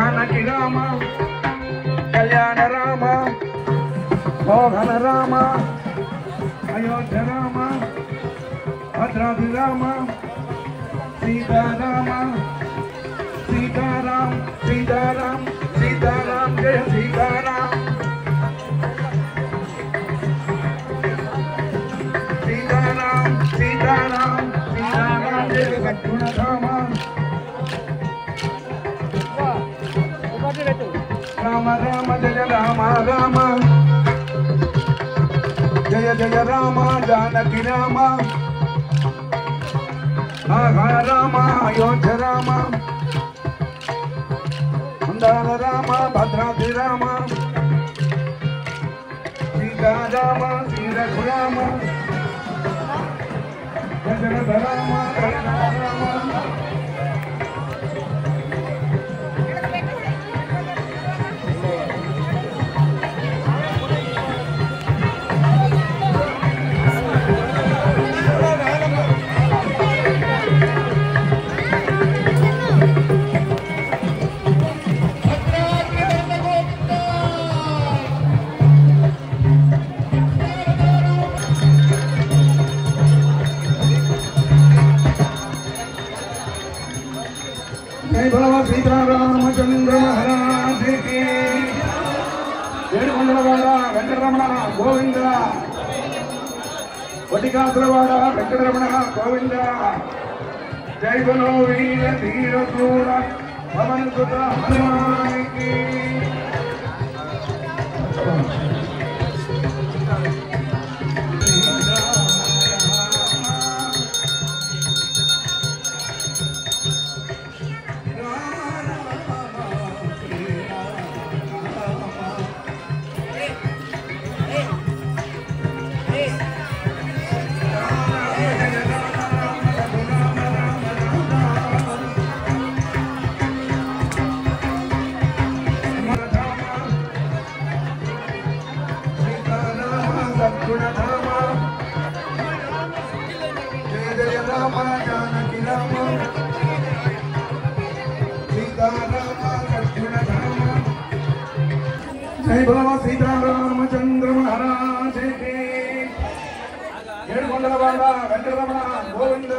जानकी राम कल्याण राम मोहन राम अयोध्या राम भद्राद्रि राम सीताराम सीताराम सीताराम सीताराम जय सीताराम सीताराम सीताराम सीताराम जय लक्ष्मण राम राम राम जय राम राम जय जय राम जानकी राम राम अयोध्या राम मंदाल राम भद्राद्रि राम सीता राम श्री रघुराम जगन्नाथ राम राम जय बाबा सीतारामचंद्र महाराज की ఏడుకొండలవాడ వెంకటరమణ గోవింద వటికాసులవాడ వెంకటరమణ గోవింద జై బలో వీర ధీర క్రూర పవన్ సుత హనుమానికి जय बाबा सीतारामचंद्र महाराज की ఏడుకొండలవాడ వెంకటరమణ గోవింద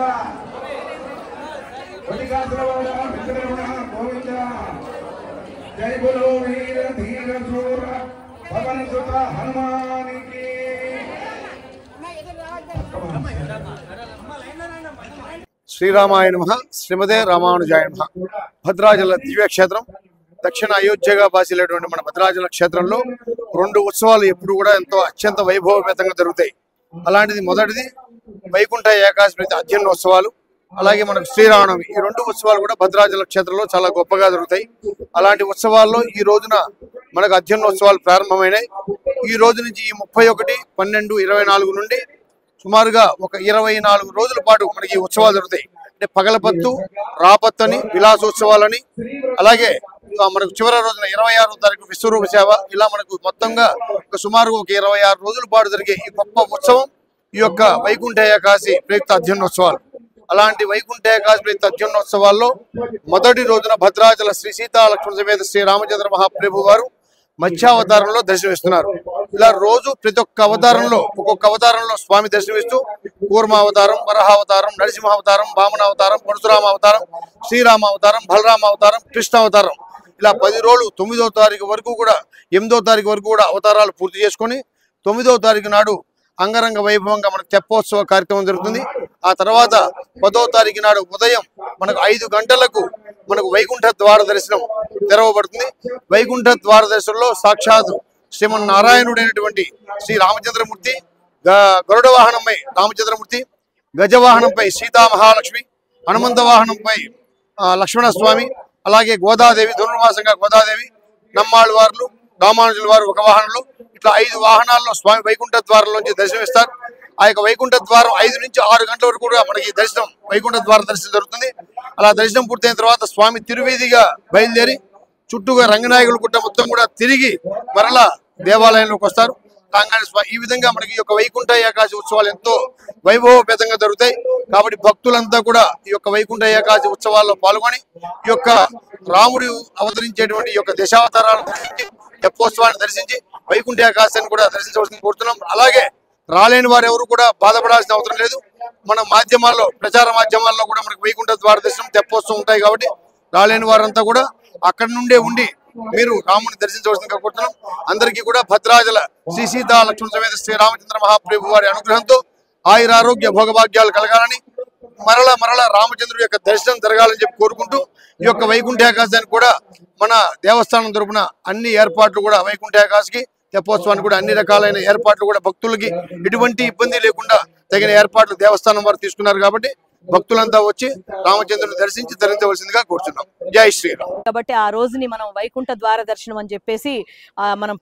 వటికాసులవాడ వెంకటరమణ గోవింద జై బలో వీర ధీర శూర పవన్ సుత హనుమానికి శ్రీరామాయ నమః శ్రీమతే రామానుజాయ నమః భద్రాచల దివ్యక్షేత్రం దక్షిణ అయోధ్యగా బాసిలేటువంటి మన భద్రాచల క్షేత్రంలో రెండు ఉత్సవాలు ఎప్పుడు కూడా ఎంతో అత్యంత వైభవపేతంగా జరుగుతాయి. అలాంటిది మొదటిది వైకుంఠ ఏకాదశి ప్రతి అధ్యయనోత్సవాలు, అలాగే మనకు శ్రీరామనవమి. ఈ రెండు ఉత్సవాలు కూడా భద్రాచల క్షేత్రంలో చాలా గొప్పగా జరుగుతాయి. అలాంటి ఉత్సవాల్లో ఈ రోజున మనకు అధ్యయనోత్సవాలు ప్రారంభమైనాయి. ఈ రోజు నుంచి ఈ 31/12/24 నుండి సుమారుగా ఒక 24 రోజుల పాటు మనకి ఈ ఉత్సవాలు జరుగుతాయి. అంటే పగలపత్తు, రాపత్తు అని, విలాసోత్సవాలని, అలాగే మనకు చివరి రోజున 26వ తారీఖు విశ్వరూప సేవ, ఇలా మనకు మొత్తంగా సుమారుగా ఒక 26 రోజుల పాటు జరిగే ఈ గొప్ప ఉత్సవం ఈ యొక్క వైకుంఠ ఏకాదశి ప్రయుక్త అధ్యయనోత్సవాలు. అలాంటి వైకుంఠ ఏకాదశి ప్రయుక్త అధ్యయనోత్సవాల్లో మొదటి రోజున భద్రాచల శ్రీ సీతా లక్ష్మణ సమేత శ్రీ రామచంద్ర మహాప్రభు వారు మత్స్యావతారంలో దర్శనమిస్తున్నారు. ఇలా రోజు ప్రతి ఒక్క అవతారంలో ఒక్కొక్క అవతారంలో స్వామి దర్శనమిస్తూ కూర్మావతారం, వరహావతారం, నరసింహావతారం, వామనావతారం, పరశురామ అవతారం, శ్రీరామ అవతారం, బలరామ అవతారం, కృష్ణ అవతారం, ఇలా 10 రోజులు 9వ తారీఖు వరకు కూడా 8వ తారీఖు వరకు కూడా అవతారాలు పూర్తి చేసుకొని 9వ తారీఖు నాడు అంగరంగ వైభవంగా మనకు తెప్పోత్సవ కార్యక్రమం జరుగుతుంది. ఆ తర్వాత 10వ తారీఖు నాడు ఉదయం మనకు 5 గంటలకు మనకు వైకుంఠ ద్వార దర్శనం తెరవబడుతుంది. వైకుంఠ ద్వార దర్శనంలో సాక్షాత్ శ్రీమన్నారాయణుడైనటువంటి శ్రీ రామచంద్రమూర్తి, గరుడ వాహనంపై రామచంద్రమూర్తి, గజవాహనంపై సీతామహాలక్ష్మి, హనుమంత వాహనంపై లక్ష్మణస్వామి, అలాగే గోదాదేవి, ధనుర్మాసంగా గోదాదేవి, నమ్మాళ్ళ వారు, రామానుజుల వారు ఒక వాహనంలో, ఇట్లా 5 వాహనాల్లో స్వామి వైకుంఠ ద్వారంలోంచి దర్శనమిస్తారు. ఆ యొక్క వైకుంఠ ద్వారం 5 నుంచి 6 గంటల వరకు కూడా మనకి దర్శనం, వైకుంఠ ద్వార దర్శనం జరుగుతుంది. అలా దర్శనం పూర్తయిన తర్వాత స్వామి తిరువీధిగా బయలుదేరి చుట్టూగా రంగనాయకుల గుట్ట మొత్తం కూడా తిరిగి మరలా దేవాలయంలోకి వస్తారు. ఈ విధంగా మనకి ఈ యొక్క వైకుంఠ ఏకాదశి ఉత్సవాలు ఎంతో వైభవపేతంగా జరుగుతాయి. కాబట్టి భక్తులంతా కూడా ఈ యొక్క వైకుంఠ ఏకాదశి ఉత్సవాల్లో పాల్గొని ఈ యొక్క రాముడు అవతరించేటువంటి ఈ యొక్క దశావతారాలను తెప్పోత్సవాన్ని దర్శించి వైకుంఠ ఏకాదశిని కూడా దర్శించవలసింది కోరుతున్నాం. అలాగే రాలేని వారు ఎవరు కూడా బాధపడాల్సిన అవసరం లేదు. మన మాధ్యమాల్లో ప్రచార మాధ్యమాల్లో కూడా మనకు వైకుంఠ ద్వార దర్శనం తెప్పోత్సవం ఉంటాయి. కాబట్టి రాలేని వారంతా కూడా అక్కడి నుండే ఉండి మీరు రాముని దర్శించవలసిందిగా కోరుతున్నాం. అందరికీ కూడా భద్రాచల శ్రీ సీతా లక్ష్మణ సమేత శ్రీ రామచంద్ర మహాప్రభు వారి అనుగ్రహంతో ఆయురారోగ్య భోగభాగ్యాలు కలగాలని మరల రామచంద్రుడి యొక్క దర్శనం జరగాలని చెప్పి కోరుకుంటూ ఈ యొక్క వైకుంఠ ఏకాదశానికి కూడా మన దేవస్థానం తరపున అన్ని ఏర్పాట్లు కూడా వైకుంఠ ఏకాదశికి తెప్పోత్సవానికి కూడా అన్ని రకాలైన ఏర్పాట్లు కూడా భక్తులకి ఎటువంటి ఇబ్బంది లేకుండా తగిన ఏర్పాట్లు దేవస్థానం వారు తీసుకున్నారు. కాబట్టి భక్తులంతా వచ్చి రామచంద్రుని దర్శించి తరించవలసిందిగా కోరుచున్నాం. జై శ్రీరామ్. కాబట్టి ఆ రోజుని మనం వైకుంఠ ద్వార దర్శనం అని చెప్పేసి మనం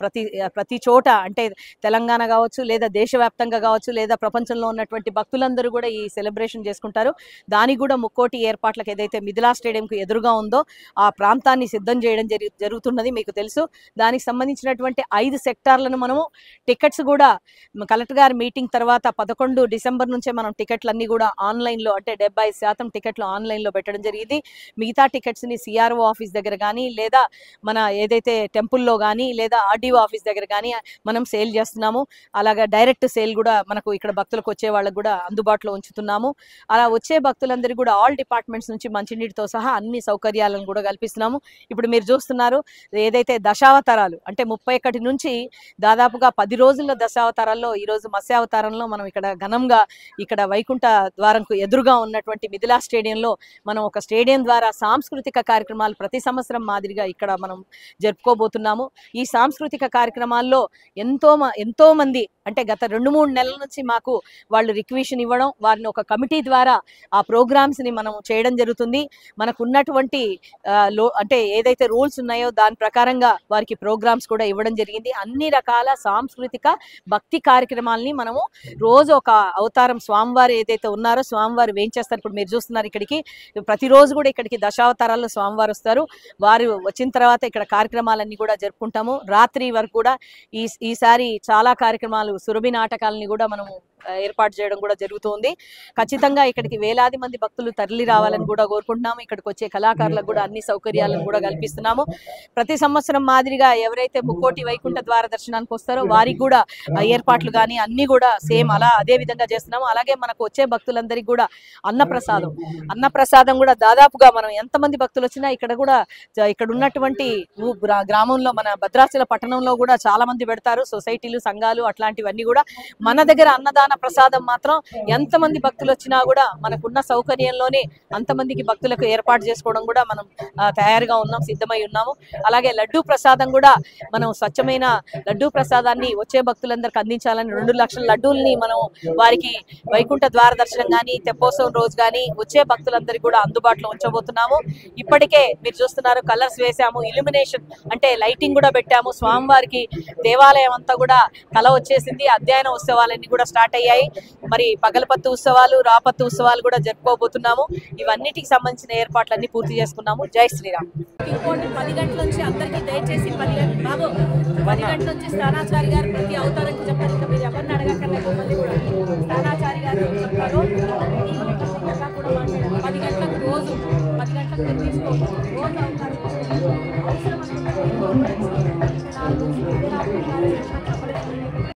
ప్రతి చోట అంటే తెలంగాణ కావచ్చు, లేదా దేశవ్యాప్తంగా కావచ్చు, లేదా ప్రపంచంలో ఉన్నటువంటి భక్తులందరూ కూడా ఈ సెలబ్రేషన్ చేసుకుంటారు. దానికి కూడా ముక్కోటి ఏర్పాట్లకు ఏదైతే మిథిలా స్టేడియంకు ఎదురుగా ఉందో ఆ ప్రాంతాన్ని సిద్ధం చేయడం జరుగుతున్నది మీకు తెలుసు. దానికి సంబంధించినటువంటి 5 సెక్టార్లను మనము టికెట్స్ కూడా కలెక్టర్ గారి మీటింగ్ తర్వాత 11 డిసెంబర్ నుంచే మనం టికెట్లన్నీ కూడా ఆన్లైన్లో అంటే 70% టికెట్లు ఆన్లైన్లో పెట్టడం జరిగింది. మిగతా టికెట్స్ని సిఆర్ఓ ఆఫీస్ దగ్గర కానీ, లేదా మన ఏదైతే టెంపుల్లో కానీ, లేదా ఆర్డీఓ ఆఫీస్ దగ్గర కానీ మనం సేల్ చేస్తున్నాము. అలాగా డైరెక్ట్ సేల్ కూడా మనకు ఇక్కడ భక్తులకు వచ్చే వాళ్ళకు కూడా అందుబాటులో ఉంచుతున్నాము. అలా వచ్చే భక్తులందరికీ కూడా ఆల్ డిపార్ట్మెంట్స్ నుంచి మంచినీటితో సహా అన్ని సౌకర్యాలను కూడా కల్పిస్తున్నాము. ఇప్పుడు మీరు చూస్తున్నారు ఏదైతే దశావతారాలు అంటే 31 నుంచి దాదాపుగా 10 రోజుల దశావతారాల్లో ఈరోజు మత్స్యావతారంలో మనం ఇక్కడ ఘనంగా ఇక్కడ వైకుంఠ ద్వారంకు ఎదురుగా ఉన్నటువంటి మిథిలా స్టేడియంలో మనం ఒక స్టేడియం ద్వారా సాంస్కృతిక కార్యక్రమాలు ప్రతి సంవత్సరం మాదిరిగా ఇక్కడ మనం జరుపుకోబోతున్నాము. ఈ సాంస్కృతిక కార్యక్రమాల్లో ఎంతో మంది అంటే గత 2-3 నెలల నుంచి మాకు వాళ్ళు రిక్వెషన్ ఇవ్వడం, వారిని ఒక కమిటీ ద్వారా ఆ ప్రోగ్రామ్స్ని మనం చేయడం జరుగుతుంది. మనకు ఉన్నటువంటి అంటే ఏదైతే రూల్స్ ఉన్నాయో దాని ప్రకారంగా వారికి ప్రోగ్రామ్స్ కూడా ఇవ్వడం జరిగింది. అన్ని రకాల సాంస్కృతిక భక్తి కార్యక్రమాలని మనము రోజు ఒక అవతారం స్వామివారు ఏదైతే ఉన్నారో స్వామివారు వేయించేస్తారు. ఇప్పుడు మీరు చూస్తున్నారు ఇక్కడికి ప్రతిరోజు కూడా ఇక్కడికి దశావతారాల్లో స్వామివారు వస్తారు. వారు వచ్చిన తర్వాత ఇక్కడ కార్యక్రమాలన్నీ కూడా జరుపుకుంటాము. రాత్రి వరకు కూడా ఈసారి చాలా కార్యక్రమాలు సురభి నాటకాలని కూడా మనము ఏర్పాటు చేయడం కూడా జరుగుతుంది. ఖచ్చితంగా ఇక్కడికి వేలాది మంది భక్తులు తరలి రావాలని కూడా కోరుకుంటున్నాము. ఇక్కడికి వచ్చే కళాకారులకు కూడా అన్ని సౌకర్యాలను కూడా కల్పిస్తున్నాము. ప్రతి సంవత్సరం మాదిరిగా ఎవరైతే ముక్కోటి వైకుంఠ ద్వార దర్శనానికి వస్తారో వారికి కూడా ఏర్పాట్లు కానీ అన్ని కూడా సేమ్ అదే విధంగా చేస్తున్నాము. అలాగే మనకు వచ్చే భక్తులందరికీ కూడా అన్నప్రసాదం కూడా దాదాపుగా మనం ఎంతమంది భక్తులు వచ్చినా ఇక్కడ ఉన్నటువంటి గ్రామంలో మన భద్రాచల పట్టణంలో కూడా చాలా మంది పెడతారు. సొసైటీలు, సంఘాలు అట్లాంటివన్నీ కూడా మన దగ్గర అన్నదాన ప్రసాదం మాత్రం ఎంతమంది భక్తులు వచ్చినా కూడా మనకున్న సౌకర్యంలోనే అంతమందికి భక్తులకు ఏర్పాటు చేసుకోవడం కూడా మనం తయారుగా ఉన్నాం, సిద్ధమై ఉన్నాము. అలాగే లడ్డూ ప్రసాదం కూడా మనం స్వచ్ఛమైన లడ్డూ ప్రసాదాన్ని వచ్చే భక్తులందరికి అందించాలని 2 లక్షల లడ్డూల్ని మనం వారికి వైకుంఠ ద్వార దర్శనం కానీ తెప్పోత్సవం రోజు కానీ వచ్చే భక్తులందరికీ కూడా అందుబాటులో ఉంచబోతున్నాము. ఇప్పటికే మీరు చూస్తున్నారు కలర్స్ వేసాము, ఇల్యూమినేషన్ అంటే లైటింగ్ కూడా పెట్టాము. స్వామివారికి దేవాలయం అంతా కూడా కళ వచ్చేసింది. అధ్యయన ఉత్సవాలన్నీ కూడా స్టార్ట్ అయ్యాయి. మరి పగలపత్తు ఉత్సవాలు, రాపత్తు ఉత్సవాలు కూడా జరుపుకోబోతున్నాము. ఇవన్నిటికి సంబంధించిన ఏర్పాట్లన్నీ పూర్తి చేసుకున్నాము. జై శ్రీరామ్. ఇంకోటి 10 గంటల నుంచి అందరికీ దయచేసి 10 గంటల నుంచి స్థానాచారి గారు ప్రతి అవతారానికి చెప్పారు. ఇంకా మీరు ఎవరిని అడగక్కర్లేదు, మళ్ళీ కూడా స్థానాచారి గారు చెప్తారు. 10 గంటలకు రోజు 10 గంటలకు తీసుకోవచ్చు. రోజు అవతారం అవసరం